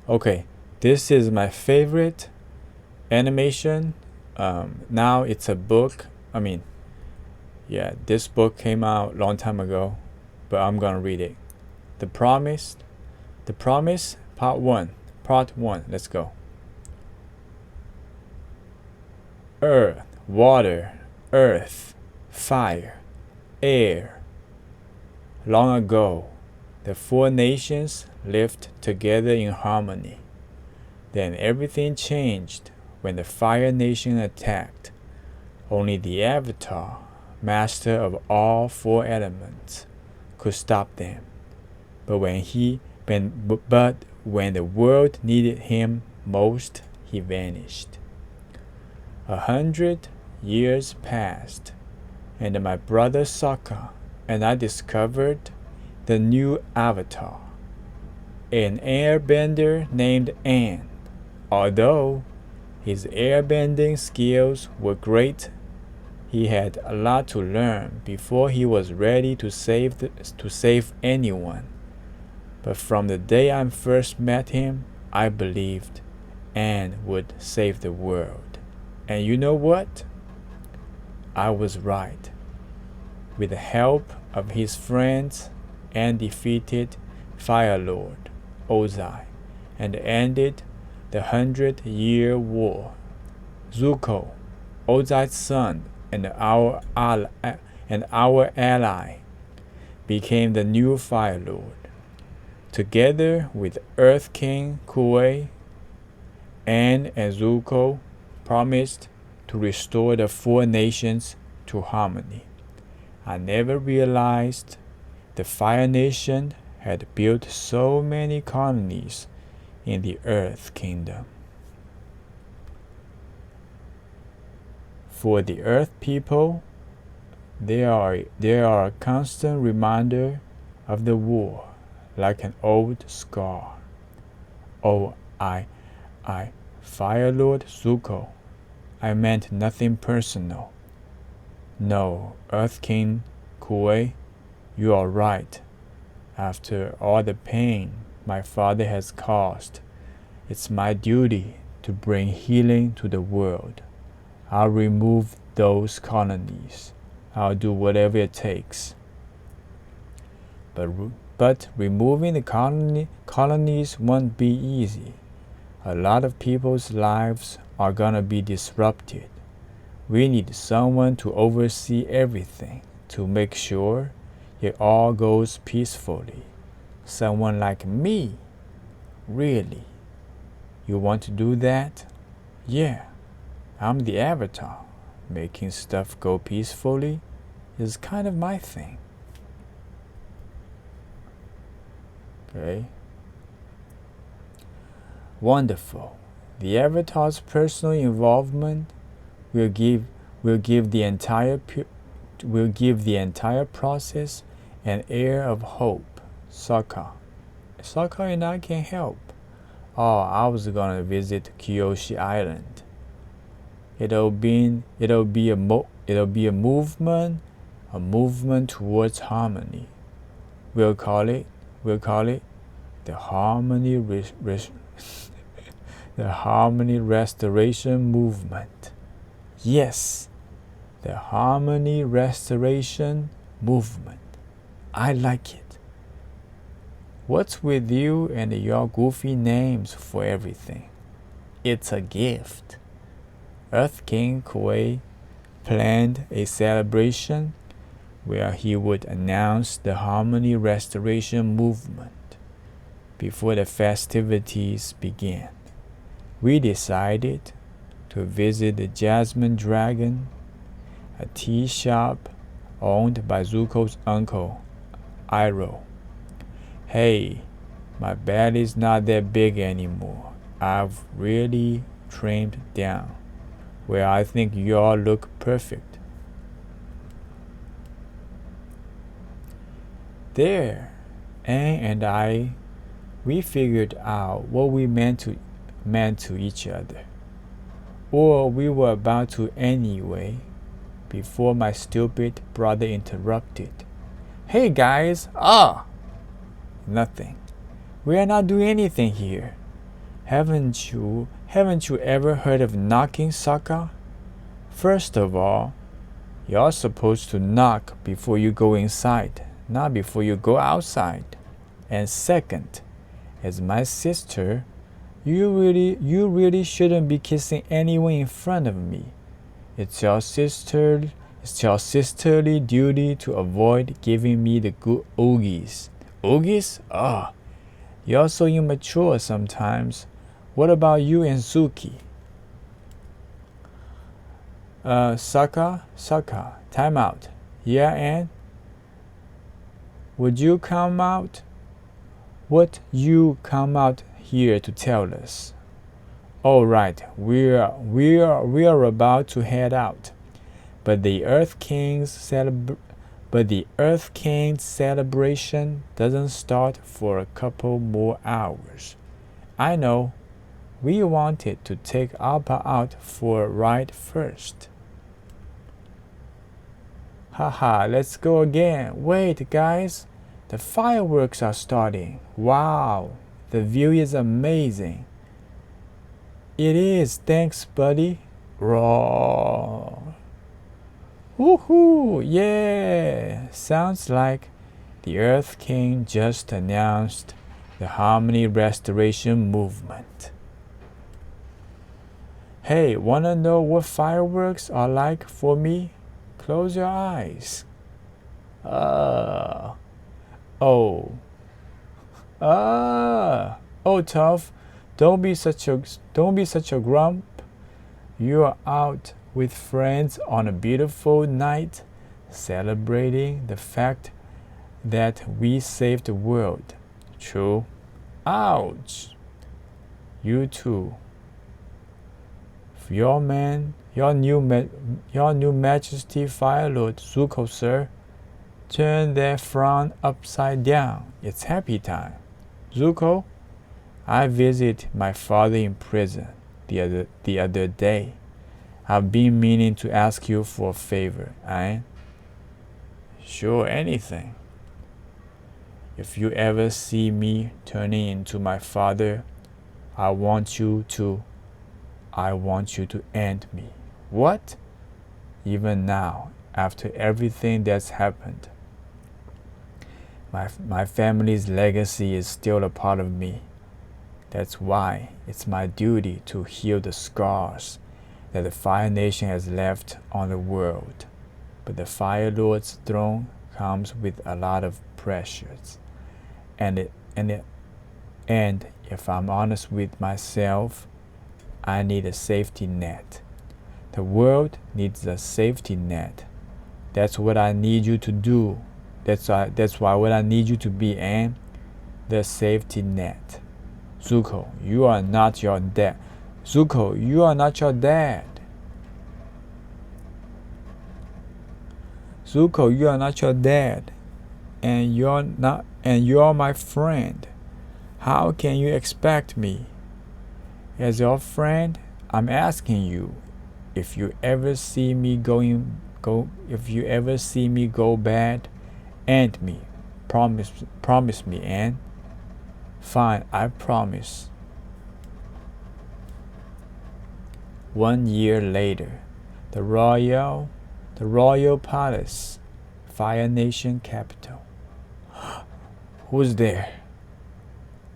Okay, this is my favorite animation. Now it's a book. This book came out a long time ago, but I'm gonna read it. The Promise, Part 1. Let's go. Earth, water, earth, fire, air. Long ago, the four nations lived together in harmony. Then everything changed when the Fire Nation attacked. Only the Avatar, master of all four elements, could stop them. But when the world needed him most, he vanished. 100 years passed, and my brother Sokka and I discovered the new Avatar, an airbender named Aang. Although his airbending skills were great, he had a lot to learn before he was ready to save anyone. But from the day I first met him, I believed Aang would save the world. And you know what? I was right. With the help of his friends, Aang defeated Fire Lord Ozai and ended the 100-Year War. Zuko, Ozai's son and our ally, became the new Fire Lord. Together with Earth King Kuei, Aang and Zuko promised to restore the four nations to harmony. I never realized the Fire Nation had built so many colonies in the Earth Kingdom. For the Earth people, they are a constant reminder of the war, like an old scar. Oh, Fire Lord Zuko, I meant nothing personal. No, Earth King Kuei, you are right. After all the pain my father has caused, it's my duty to bring healing to the world. I'll remove those colonies. I'll do whatever it takes. But removing the colonies won't be easy. A lot of people's lives are gonna be disrupted. We need someone to oversee everything, to make sure it all goes peacefully. Someone like me. Really? You want to do that? Yeah, I'm the Avatar. Making stuff go peacefully is kind of my thing. Okay? Wonderful. The Avatar's personal involvement will give the entire process an air of hope. Sokka and I can help. Oh, I was gonna visit Kyoshi Island. It'll be a movement towards harmony. We'll call it the Harmony Restoration Movement. Yes, the Harmony Restoration Movement. I like it. What's with you and your goofy names for everything? It's a gift. Earth King Kuei planned a celebration where he would announce the Harmony Restoration Movement before the festivities began. We decided to visit the Jasmine Dragon, a tea shop owned by Zuko's uncle, Iroh. Hey, my belly's not that big anymore. I've really trimmed down. Well, I think you all look perfect. There, Aang and I, we figured out what we meant to each other. Or we were about to anyway, before my stupid brother interrupted. Hey guys, Nothing. We are not doing anything here. Haven't you ever heard of knocking, Sokka? First of all, you're supposed to knock before you go inside, not before you go outside. And second, as my sister, you really shouldn't be kissing anyone in front of me. It's your sisterly duty to avoid giving me the good oogies. Oogies? Oh, you're so immature sometimes. What about you and Suki? Sokka, time out. Yeah, and? Would you come out? What you come out here to tell us? All right, we're about to head out, but the Earth King's celebration doesn't start for a couple more hours. I know. We wanted to take Appa out for a ride first. Haha, let's go again. Wait, guys. The fireworks are starting. Wow, the view is amazing. It is, thanks, buddy. Roar. Woohoo, yeah. Sounds like the Earth King just announced the Harmony Restoration Movement. Hey, wanna know what fireworks are like for me? Close your eyes. Oh, Tough, don't be such a grump. You are out with friends on a beautiful night, celebrating the fact that we saved the world. True. Ouch. You too. Your new Majesty Fire Lord Zuko, sir. Turn that frown upside down. It's happy time. Zuko, I visited my father in prison the other day. I've been meaning to ask you for a favor, eh? Sure, anything. If you ever see me turning into my father, I want you to end me. What? Even now, after everything that's happened, my family's legacy is still a part of me. That's why it's my duty to heal the scars that the Fire Nation has left on the world. But the Fire Lord's throne comes with a lot of pressures. And if I'm honest with myself, I need a safety net. The world needs a safety net. That's what I need you to do. That's why what I need you to be, and the safety net. Zuko, you are not your dad. Zuko, you are not your dad. Zuko, you are not your dad. And you're my friend. How can you expect me? As your friend, I'm asking you, if you ever see me go bad, end me. Promise me, Anne. Fine, I promise. 1 year later, the Royal Palace, Fire Nation capital. Who's there?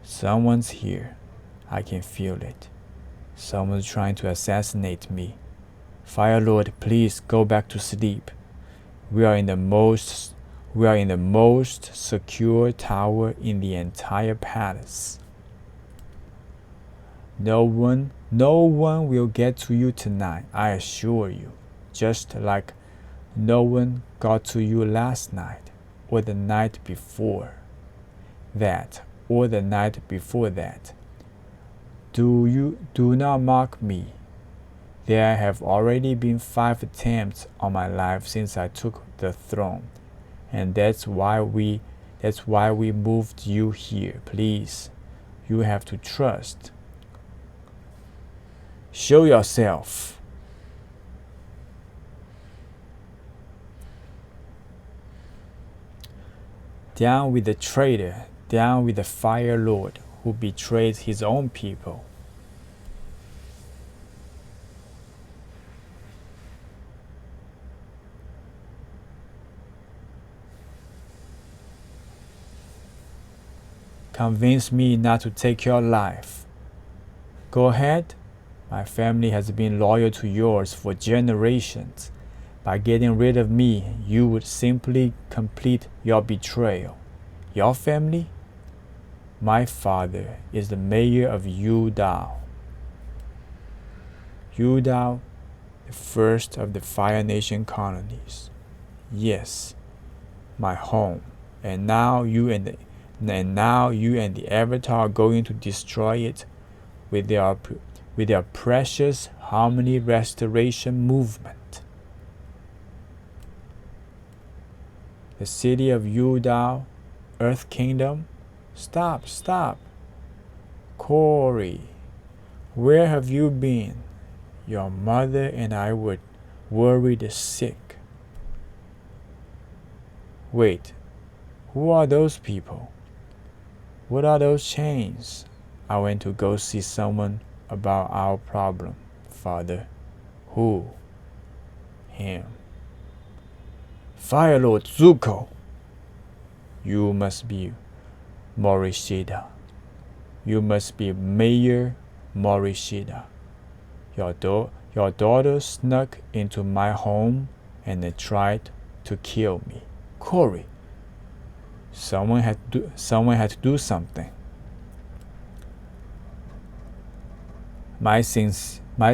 Someone's here. I can feel it. Someone's trying to assassinate me. Fire Lord, please go back to sleep. We are in the most secure tower in the entire palace. No one will get to you tonight, I assure you. Just like no one got to you last night, or the night before that, or the night before that. Do not mock me. There have already been 5 attempts on my life since I took the throne, and that's why we moved you here. Please, you have to trust. Show yourself. Down with the traitor, down with the Fire Lord who betrayed his own people. convince me not to take your life. Go ahead. My family has been loyal to yours for generations. By getting rid of me, you would simply complete your betrayal. Your family? My father is the mayor of Yudao. Yudao, the first of the Fire Nation colonies. Yes, my home. And now you and the Avatar are going to destroy it with their precious harmony restoration movement. The city of Yudao, Earth Kingdom. Stop. Corey, where have you been? Your mother and I were worried sick. Wait, who are those people? What are those chains? I went to go see someone about our problem, Father. Who? Him. Fire Lord Zuko. You must be Morishida. You must be Mayor Morishida. Your daughter snuck into my home and tried to kill me. Corey, someone had to do something. My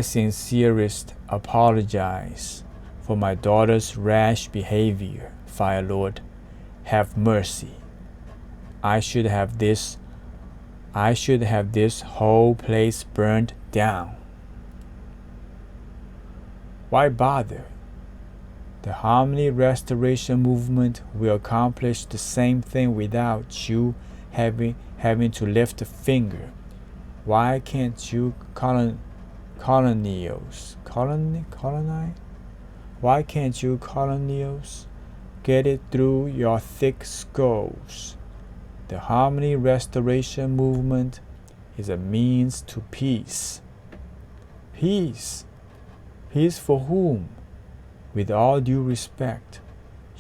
sincerest apologies for my daughter's rash behavior, Fire Lord. Have mercy. I should have this whole place burned down. Why bother? The Harmony Restoration Movement will accomplish the same thing without you having to lift a finger. Why can't you colonize? Why can't you colonials get it through your thick skulls? The Harmony Restoration Movement is a means to peace. Peace? Peace for whom? With all due respect,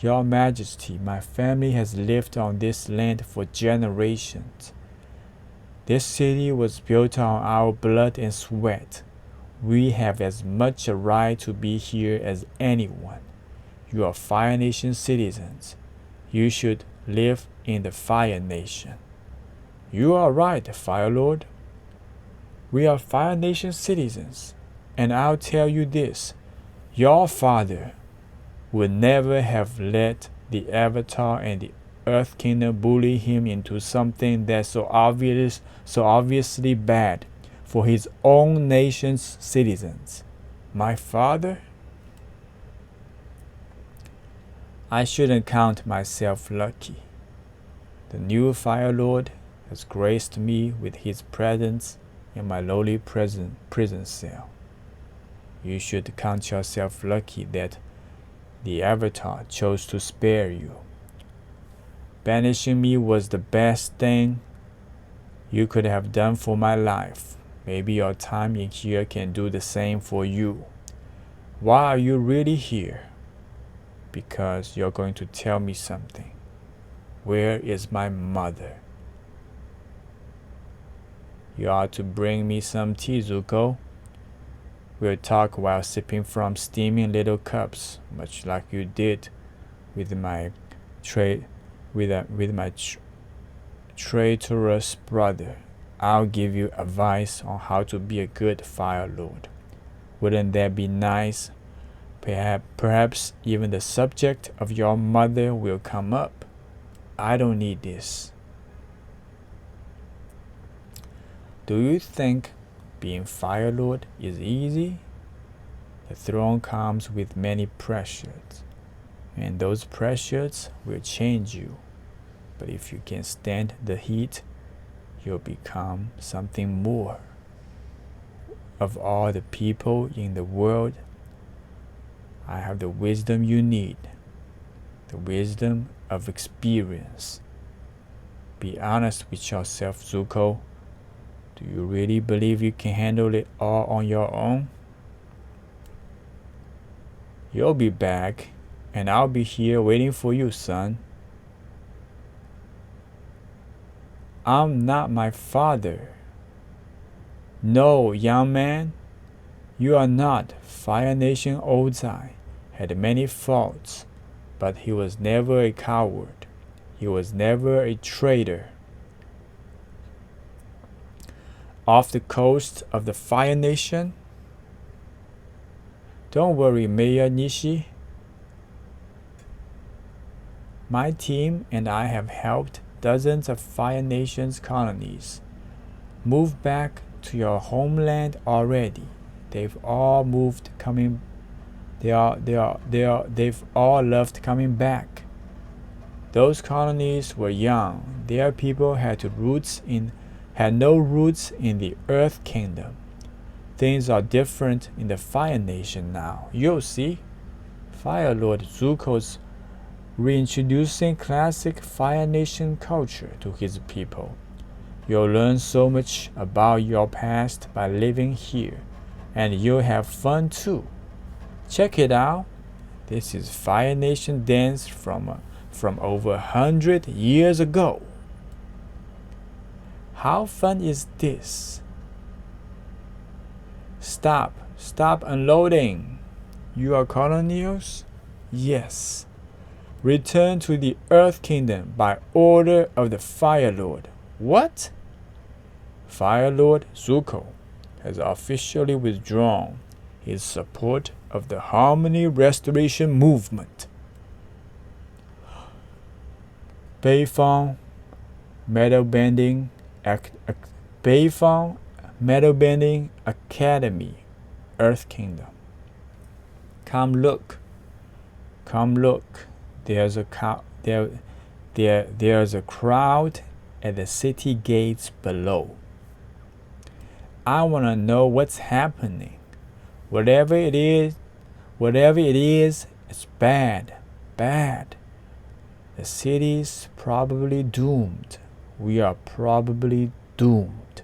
Your Majesty, my family has lived on this land for generations. This city was built on our blood and sweat. We have as much a right to be here as anyone. You are Fire Nation citizens. You should live in the Fire Nation. You are right, Fire Lord. We are Fire Nation citizens. And I'll tell you this, your father would never have let the Avatar and the Earth Kingdom bully him into something that's so obviously bad for his own nation's citizens. My father? I shouldn't count myself lucky. The new Fire Lord has graced me with his presence in my lowly prison cell. You should count yourself lucky that the Avatar chose to spare you. Banishing me was the best thing you could have done for my life. Maybe your time in here can do the same for you. Why are you really here? Because you're going to tell me something. Where is my mother? You ought to bring me some tea, Zuko. We'll talk while sipping from steaming little cups, much like you did with my traitorous brother. I'll give you advice on how to be a good Fire Lord. Wouldn't that be nice? Perhaps even the subject of your mother will come up. I don't need this. Do you think being Fire Lord is easy? The throne comes with many pressures, and those pressures will change you. But if you can stand the heat, you'll become something more. Of all the people in the world, I have the wisdom you need, the wisdom of experience. Be honest with yourself, Zuko. Do you really believe you can handle it all on your own? You'll be back, and I'll be here waiting for you, son. I'm not my father. No, young man, you are not. Fire Nation Ozai had many faults, but he was never a coward. He was never a traitor. Off the coast of the Fire Nation? Don't worry, Mayor Nishi. My team and I have helped dozens of Fire Nation's colonies move back to your homeland already. They've all moved coming. They've all loved coming back. Those colonies were young. Their people had no roots in the Earth Kingdom. Things are different in the Fire Nation now. You'll see. Fire Lord Zuko's reintroducing classic Fire Nation culture to his people. You'll learn so much about your past by living here, and you'll have fun too. Check it out. This is Fire Nation dance from over 100 years ago. How fun is this? Stop unloading. You are colonials? Yes. Return to the Earth Kingdom by order of the Fire Lord. What? Fire Lord Zuko has officially withdrawn his support of the Harmony Restoration Movement. Beifong Metalbending Academy, Earth Kingdom. Come look. There's a crowd at the city gates below. I want to know what's happening. Whatever it is, it's bad. The city's probably doomed. We are probably doomed.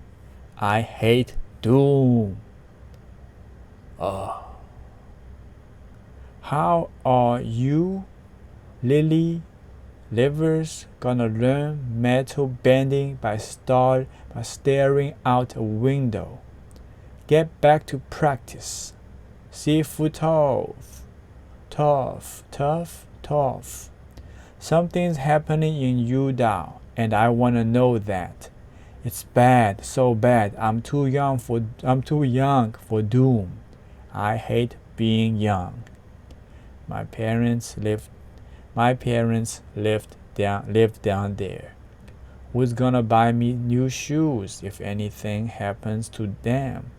I hate doom. How are you, Lily Livers, gonna learn metal bending by staring out a window? Get back to practice. Sifu Toph. Something's happening in Yudao, and I wanna know that. It's bad, so bad. I'm too young for doom. I hate being young. My parents lived down there. Who's gonna buy me new shoes if anything happens to them?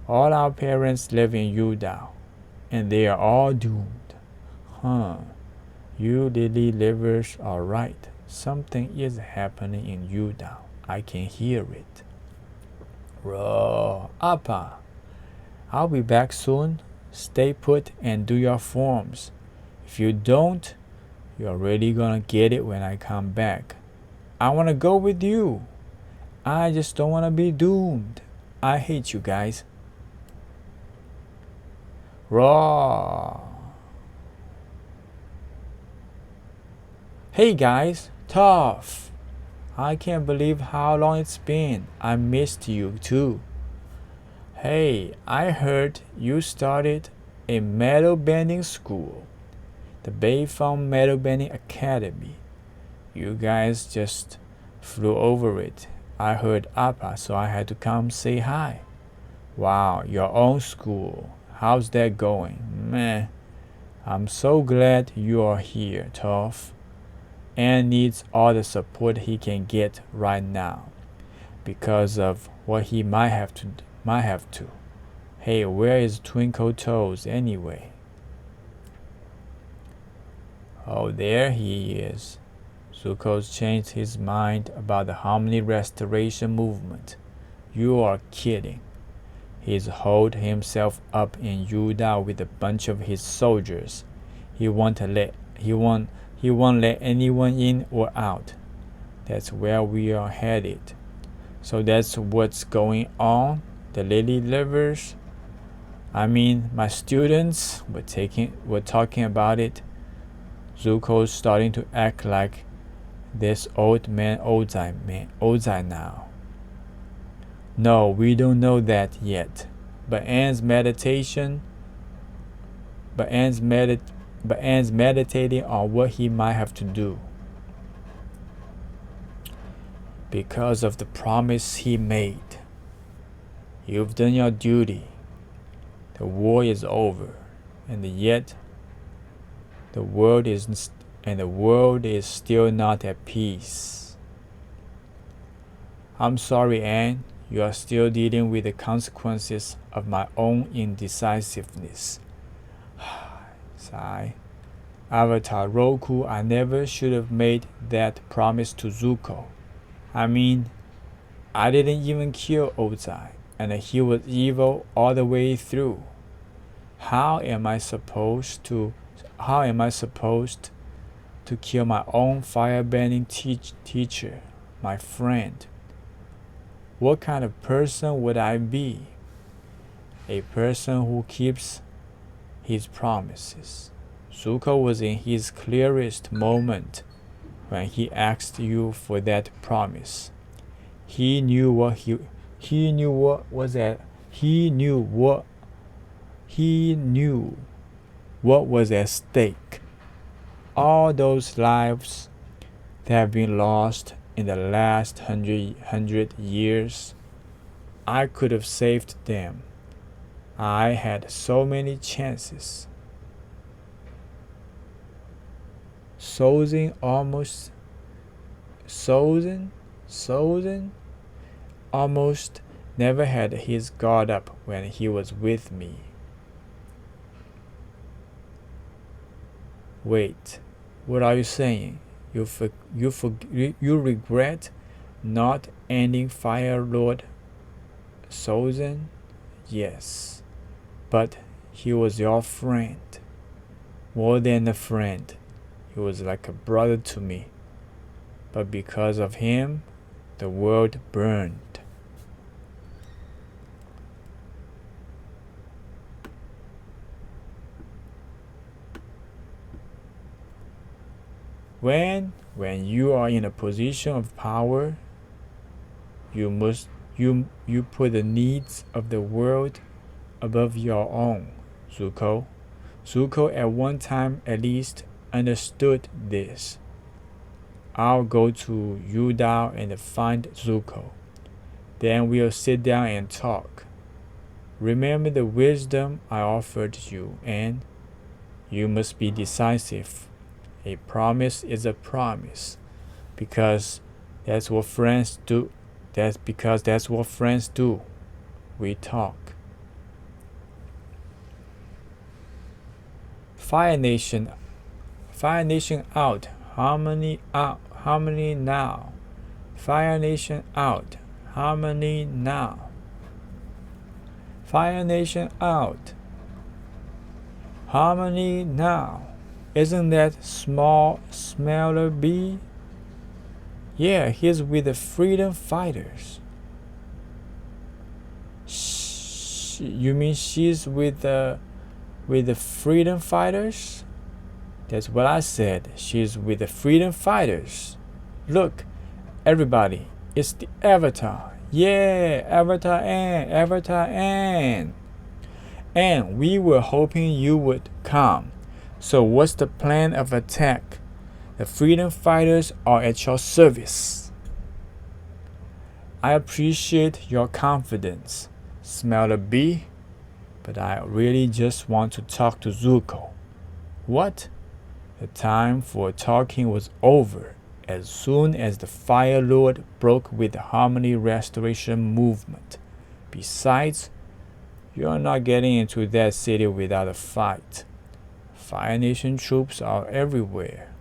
All our parents live in Yudao, and they are all doomed. You Lily Livers are right. Something is happening in Yudao. I can hear it. Appa, I'll be back soon. Stay put and do your forms. If you don't, you're really gonna get it when I come back. I wanna go with you. I just don't wanna be doomed. I hate you guys. Hey guys, Toph. I can't believe how long it's been. I missed you too. Hey, I heard you started a metal bending school, the Beifong Metal Bending Academy. You guys just flew over it. I heard Appa, so I had to come say hi. Wow, your own school. How's that going? Meh. I'm so glad you are here, Toph. Ann needs all the support he can get right now because of what he might have to. Hey, where is Twinkle Toes anyway? Oh, there he is. Zuko's changed his mind about the Harmony Restoration Movement. You are kidding. He's holed himself up in Yudao with a bunch of his soldiers. He won't let anyone in or out. That's where we are headed. So that's what's going on. The Lily Livers, my students were talking about it. Zuko's starting to act like This old man Ozai now. No, we don't know that yet. But Anne's meditating on what he might have to do. Because of the promise he made. You've done your duty. The war is over, and yet the world is still not at peace. I'm sorry, Anne. You are still dealing with the consequences of my own indecisiveness. Sigh. Avatar Roku, I never should have made that promise to Zuko. I mean, I didn't even kill Ozai, and he was evil all the way through. How am I supposed to kill my own firebending teacher, my friend? What kind of person would I be? A person who keeps his promises. Zuko was in his clearest moment when he asked you for that promise. He knew what was at stake. All those lives that have been lost in the last 100 years, I could have saved them. I had so many chances. Sozin almost never had his guard up when he was with me. Wait, what are you saying? You regret not ending Fire Lord Sozin? Yes, but he was your friend. More than a friend. He was like a brother to me. But because of him, the world burned. When you are in a position of power, you put the needs of the world above your own, Zuko. Zuko at one time at least understood this. I'll go to Yudao and find Zuko. Then we'll sit down and talk. Remember the wisdom I offered you, and you must be decisive. A promise is a promise, because that's what friends do. That's what friends do. We talk. Fire Nation out. Harmony now. Fire Nation out. Harmony now. Fire Nation out. Harmony now. Isn't that small smeller bee? Yeah, he's with the freedom fighters. You mean she's with the freedom fighters? That's what I said. She's with the freedom fighters. Look, everybody, it's the Avatar. Yeah, Avatar Ann. And we were hoping you would come. So what's the plan of attack? The freedom fighters are at your service. I appreciate your confidence, Smeller B, but I really just want to talk to Zuko. What? The time for talking was over as soon as the Fire Lord broke with the Harmony Restoration movement. Besides, you're not getting into that city without a fight. Fire Nation troops are everywhere.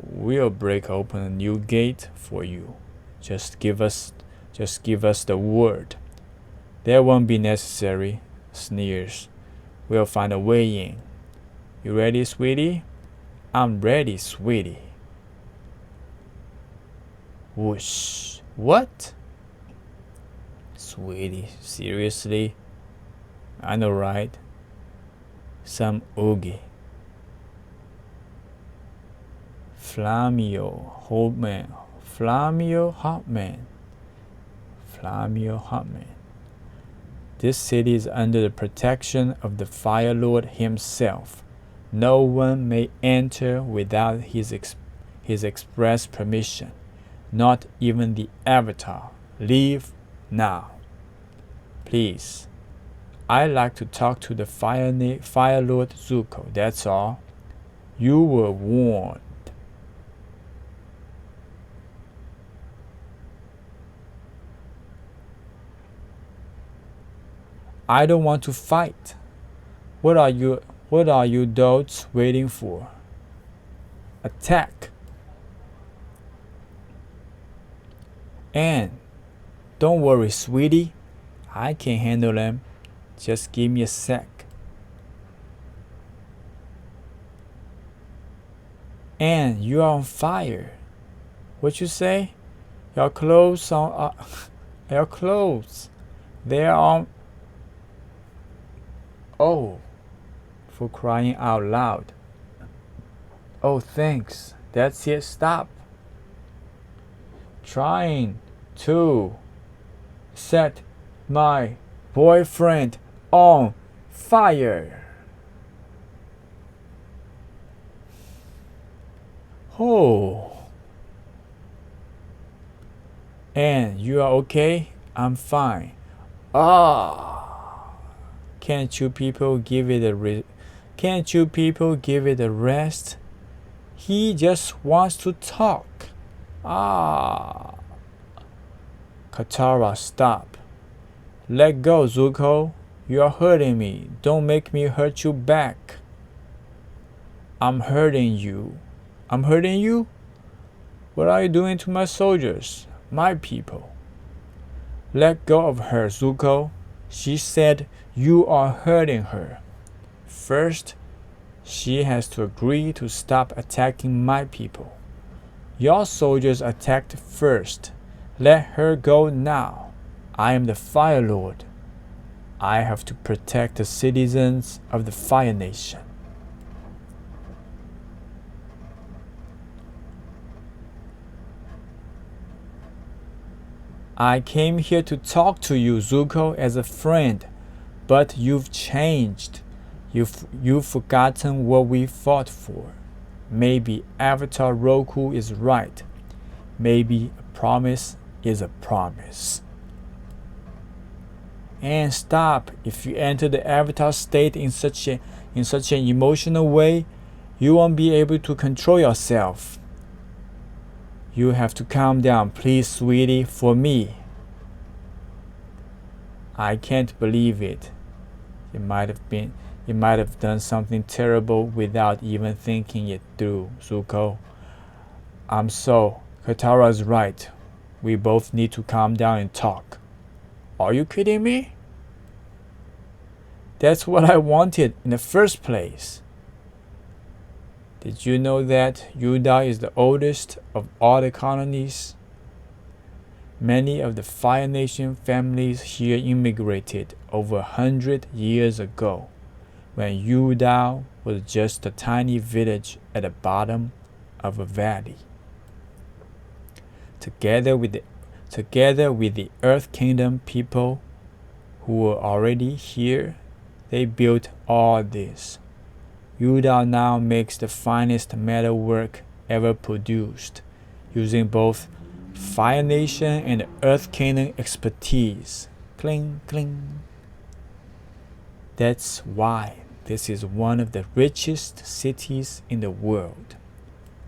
We'll break open a new gate for you. Just give us the word. That won't be necessary, sneers. We'll find a way in. You ready, sweetie? I'm ready, sweetie. Whoosh. What? Sweetie, seriously? I know, right? Some oogie. Flamio Hotman. Flamio Hotman. Flamio Hotman. This city is under the protection of the Fire Lord himself. No one may enter without his express permission. Not even the Avatar. Leave now. Please. I'd like to talk to the Fire Lord Zuko, that's all. You were warned. I don't want to fight. What are you dots waiting for? Attack. And don't worry, sweetie. I can handle them. Just give me a sec. And you are on fire. What you say? Your clothes are your clothes. They are on. Oh, for crying out loud. Oh, thanks. That's it. Stop. Trying to set my boyfriend on fire. Oh. And you are okay? I'm fine. Can't you people give it a rest? He just wants to talk. Katara, stop. Let go, Zuko. You are hurting me. Don't make me hurt you back. I'm hurting you. I'm hurting you? What are you doing to my soldiers? My people. Let go of her, Zuko. She said you are hurting her. First, she has to agree to stop attacking my people. Your soldiers attacked first. Let her go now. I am the Fire Lord. I have to protect the citizens of the Fire Nation. I came here to talk to you, Zuko, as a friend, but you've changed. You've forgotten what we fought for. Maybe Avatar Roku is right. Maybe a promise is a promise. And stop. If you enter the Avatar state in such an emotional way, you won't be able to control yourself. You have to calm down, please, sweetie, for me. I can't believe it. You might have done something terrible without even thinking it through, Zuko. Katara's right. We both need to calm down and talk. Are you kidding me? That's what I wanted in the first place. Did you know that Yudao is the oldest of all the colonies? Many of the Fire Nation families here immigrated over 100 years ago, when Yudao was just a tiny village at the bottom of a valley. Together with the Earth Kingdom people who were already here, they built all this. Yudao now makes the finest metalwork ever produced, using both Fire Nation and Earth Kingdom expertise. Cling, cling. That's why this is one of the richest cities in the world.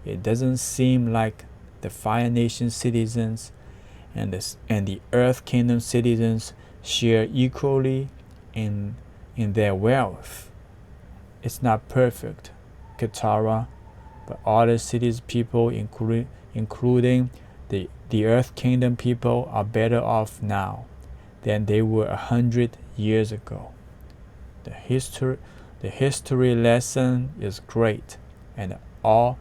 It doesn't seem like the Fire Nation citizens and the Earth Kingdom citizens share equally in their wealth. It's not perfect, Katara, but all the city's people, including the Earth Kingdom people, are better off now than they were 100 years ago. The history lesson is great and all,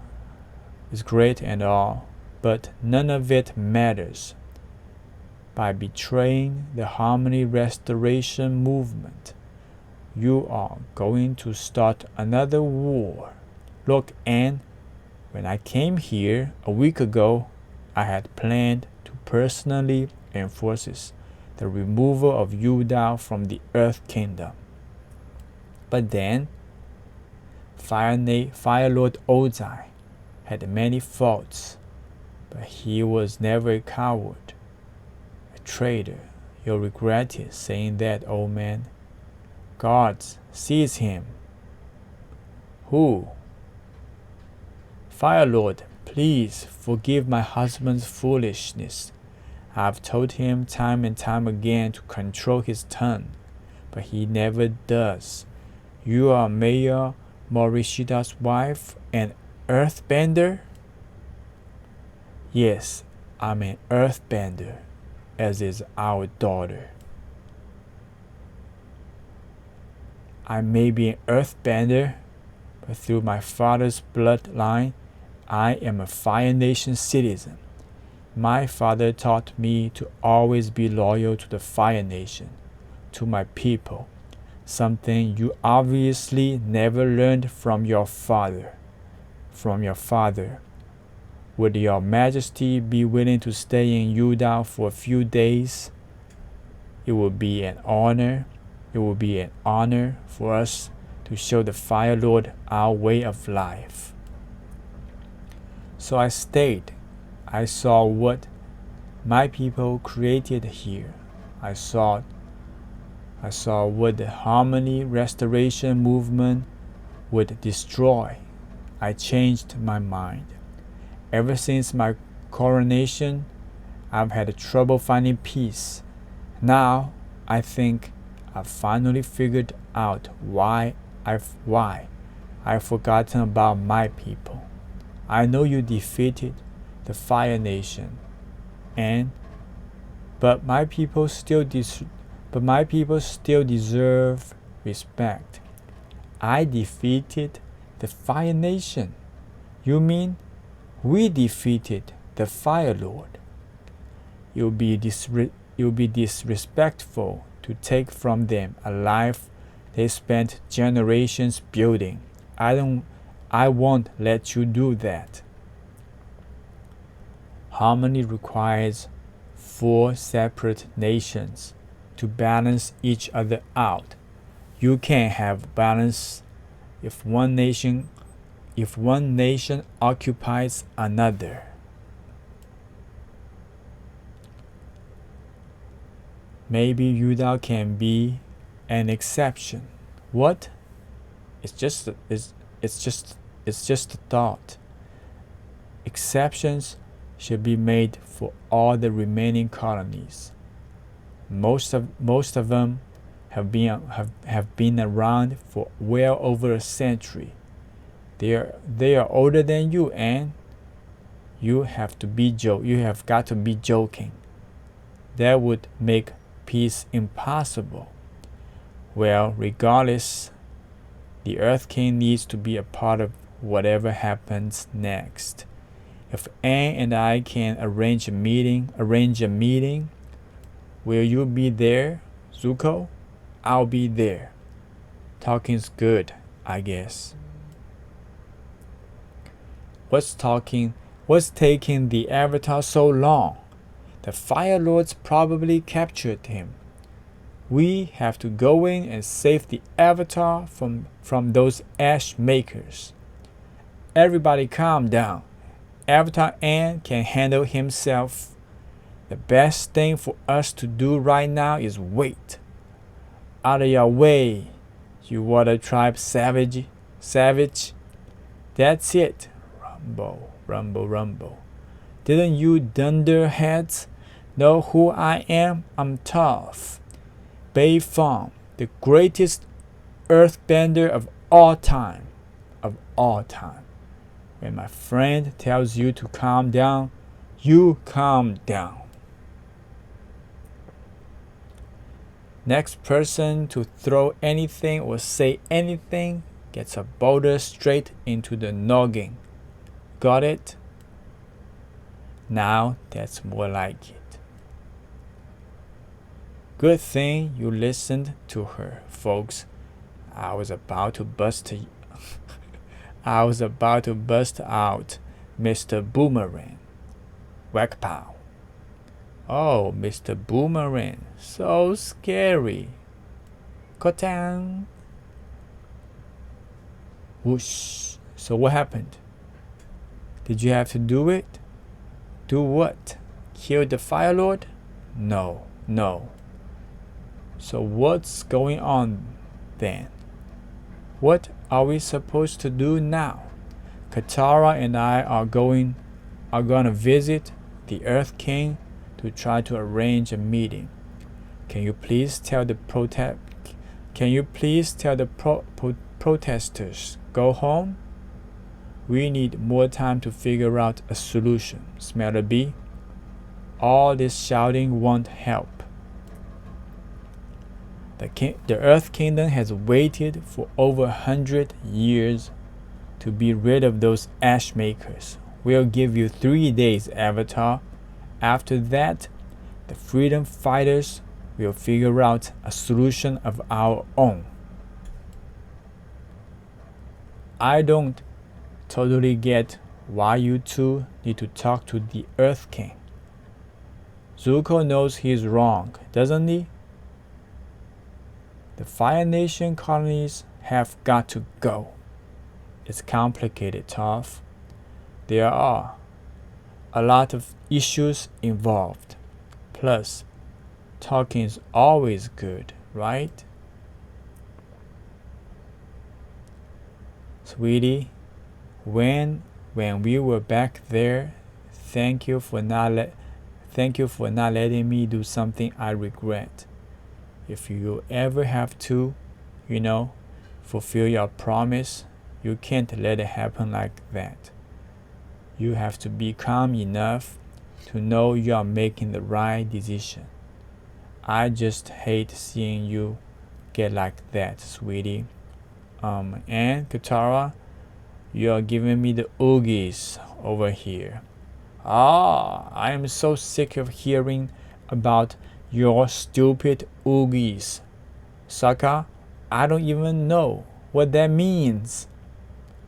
but none of it matters. By betraying the Harmony Restoration movement, you are going to start another war. Look, Anne, When I came here a week ago, I had planned to personally enforce the removal of Yuda from the Earth Kingdom. But then, Fire Lord Ozai had many faults, but he was never a coward, a traitor. You'll regret it saying that, old man. Guards, seize him. Who? Fire Lord, please forgive my husband's foolishness. I've told him time and time again to control his tongue, but he never does. You are Mayor Morishida's wife and Earthbender? Yes, I'm an Earthbender, as is our daughter. I may be an Earthbender, but through my father's bloodline, I am a Fire Nation citizen. My father taught me to always be loyal to the Fire Nation, to my people, something you obviously never learned from your father. Would your majesty be willing to stay in Yuda for a few days? It would be an honor. It would be an honor for us to show the Fire Lord our way of life. So I stayed. I saw what my people created here. I saw what the Harmony Restoration movement would destroy. I changed my mind. Ever since my coronation, I've had trouble finding peace. Now, I think I've finally figured out why I've forgotten about my people. I know you defeated the Fire Nation, but my people still deserve respect. I defeated the Fire Nation. You mean we defeated the Fire Lord? It would be disrespectful to take from them a life they spent generations building. I won't let you do that. Harmony requires 4 separate nations to balance each other out. You can't have balance if one nation occupies another. Maybe Yuda can be an exception. What? It's just a thought. Exceptions should be made for all the remaining colonies. Most of them have been around for well over a century. They are older than you, and you have got to be joking. That would make peace impossible. Well, regardless, the Earth King needs to be a part of whatever happens next. If Anne and I can arrange a meeting, will you be there, Zuko? I'll be there. Talking's good, I guess. What's taking the Avatar so long? The Fire Lords probably captured him. We have to go in and save the Avatar from those ash makers. Everybody calm down. Avatar Aang can handle himself. The best thing for us to do right now is wait. Out of your way, you Water Tribe savage. That's it. Rumble, rumble, rumble. Didn't you dunderheads know who I am? I'm tough. Bei Fong, the greatest earthbender of all time. When my friend tells you to calm down, you calm down. Next person to throw anything or say anything gets a boulder straight into the noggin. Got it? Now that's more like it. Good thing you listened to her, folks. I was about to bust out Mr. Boomerang. Whack pow. Oh, Mr. Boomerang, so scary. Ka-tang. Whoosh. So what happened? Did you have to do it? Do what? Kill the Fire Lord? No. So what's going on then? What are we supposed to do now? Katara and I are gonna visit the Earth King to try to arrange a meeting. Can you please tell the protesters go home? We need more time to figure out a solution. Smell a bee? All this shouting won't help. The Earth Kingdom has waited for over 100 years to be rid of those ash makers. We'll give you 3 days, Avatar. After that, the freedom fighters will figure out a solution of our own. I don't totally get why you two need to talk to the Earth King. Zuko knows he's wrong, doesn't he? The Fire Nation colonies have got to go. It's complicated, Toph. There are a lot of issues involved. Plus, talking is always good, right? Sweetie, when we were back there, thank you for not letting me do something I regret. If you ever have to, fulfill your promise, you can't let it happen like that. You have to be calm enough to know you are making the right decision. I just hate seeing you get like that, sweetie. And Katara, you are giving me the oogies over here. I am so sick of hearing about your stupid oogies. Sokka, I don't even know what that means.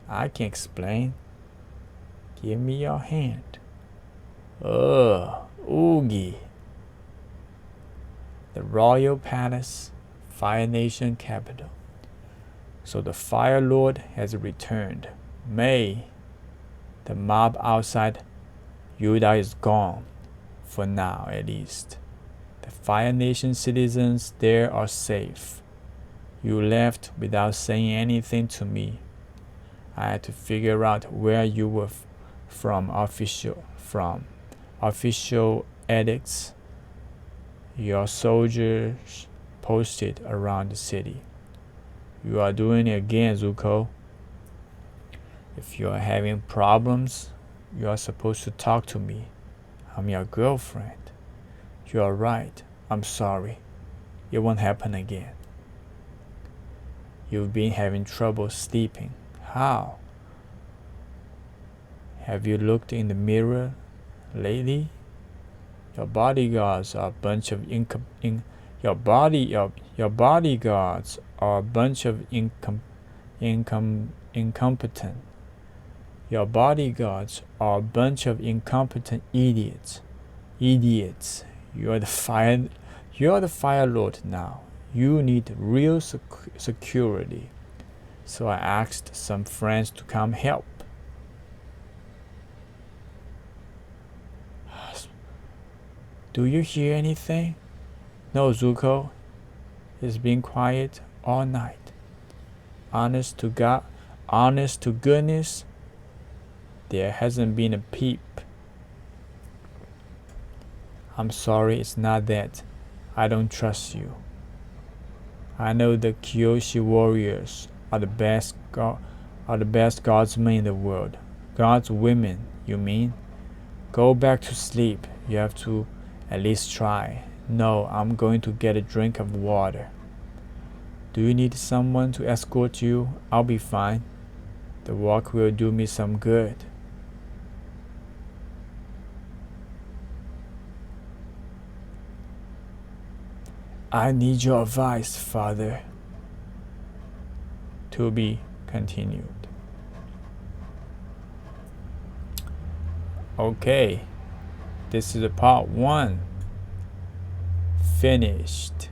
I can explain. Give me your hand. Oogie. The Royal Palace, Fire Nation capital. So the Fire Lord has returned. May. The mob outside Yuda is gone. For now, at least. The Fire Nation citizens there are safe. You left without saying anything to me. I had to figure out where you were from official edicts. Your soldiers posted around the city. You are doing it again, Zuko. If you are having problems, you are supposed to talk to me. I'm your girlfriend. You are right. I'm sorry. It won't happen again. You've been having trouble sleeping. How? Have you looked in the mirror lately? Your bodyguards are a bunch of incompetent. Your bodyguards are a bunch of incompetent idiots. You're the Fire Lord now. You need real security. So I asked some friends to come help. Do you hear anything? No, Zuko. It's been quiet all night. Honest to goodness, there hasn't been a peep. I'm sorry, it's not that I don't trust you. I know the Kyoshi warriors are the best guardsmen in the world. Guards women, you mean? Go back to sleep. You have to at least try. No, I'm going to get a drink of water. Do you need someone to escort you? I'll be fine. The walk will do me some good. I need your advice, Father. To be continued. Okay, this is part 1 finished.